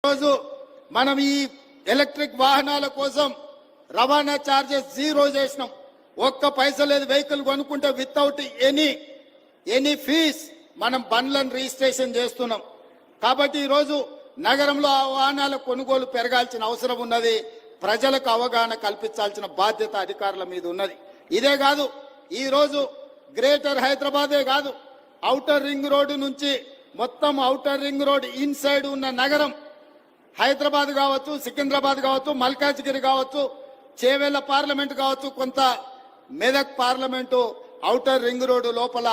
రోజు మనం ఈ ఎలక్ట్రిక్ వాహనాల కోసం రవాణా ఛార్జెస్ జీరో చేసినాం. ఒక్క పైసా లేదు. వెహికల్ కొనుక్కుంటే వితౌట్ ఎనీ ఫీజ్ మనం బండ్లను రిజిస్ట్రేషన్ చేస్తున్నాం. కాబట్టి ఈరోజు నగరంలో ఆ వాహనాల కొనుగోలు పెరగాల్సిన అవసరం ఉన్నది. ప్రజలకు అవగాహన కల్పించాల్సిన బాధ్యత అధికారుల మీద ఉన్నది. ఇదే కాదు, ఈరోజు గ్రేటర్ హైదరాబాదే కాదు, ఔటర్ రింగ్ రోడ్డు నుంచి మొత్తం ఔటర్ రింగ్ రోడ్ ఇన్సైడ్ ఉన్న నగరం హైదరాబాద్ కావచ్చు, సికింద్రాబాద్ కావచ్చు, మల్కాజ్గిరి కావచ్చు, చేవెళ్ల పార్లమెంట్ కావచ్చు, కొంత Medak parliament outer ring road లోపల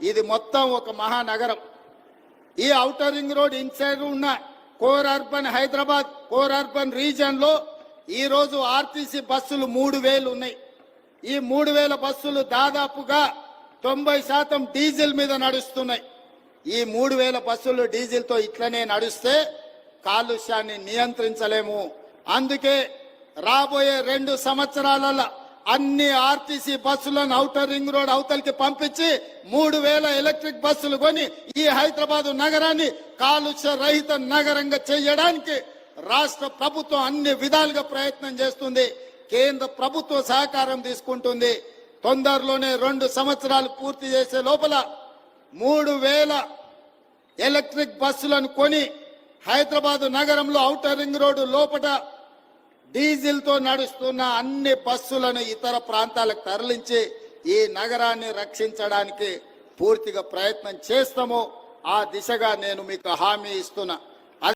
ఇది మొత్తం ఒక మహానగరం. ఈ ఔటర్ రింగ్ రోడ్ ఇన్సైడ్ ఉన్న core urban Hyderabad core urban region లో ఈ రోజు ఆర్టీసీ బస్సులు 3000 ఉన్నాయి. ఈ 3000 బస్సులు దాదాపుగా 90% డీజిల్ మీద నడుస్తున్నాయి. ఈ 3000 బస్సులు డీజిల్ తో ఇట్లనే నడుస్తే కాలుష్యాన్ని నియంత్రించలేము. అందుకే రాబోయే 2 సంవత్సరాలలో అన్ని ఆర్టీసీ బస్సులను ఔటర్ రింగ్ రోడ్ అవతలికి పంపించి 3000 ఎలక్ట్రిక్ బస్సులు కొని ఈ హైదరాబాద్ నగరాన్ని కాలుష్య రహిత నగరంగా చేయడానికి రాష్ట్ర ప్రభుత్వం అన్ని విధాలుగా ప్రయత్నం చేస్తుంది. కేంద్ర ప్రభుత్వ సహకారం తీసుకుంటుంది. తొందరలోనే 2 సంవత్సరాలు పూర్తి చేసే లోపల 3000 ఎలక్ట్రిక్ బస్సులను కొని హైదరాబాద్ నగరంలో ఔటర్ రింగ్ రోడ్డు లోపల డీజిల్ తో నడుస్తున్న అన్ని బస్సులను ఇతర ప్రాంతాలకు తరలించి ఈ నగరాన్ని రక్షించడానికి పూర్తిగా ప్రయత్నం చేస్తాము. ఆ దిశగా నేను మీకు హామీ ఇస్తున్నా.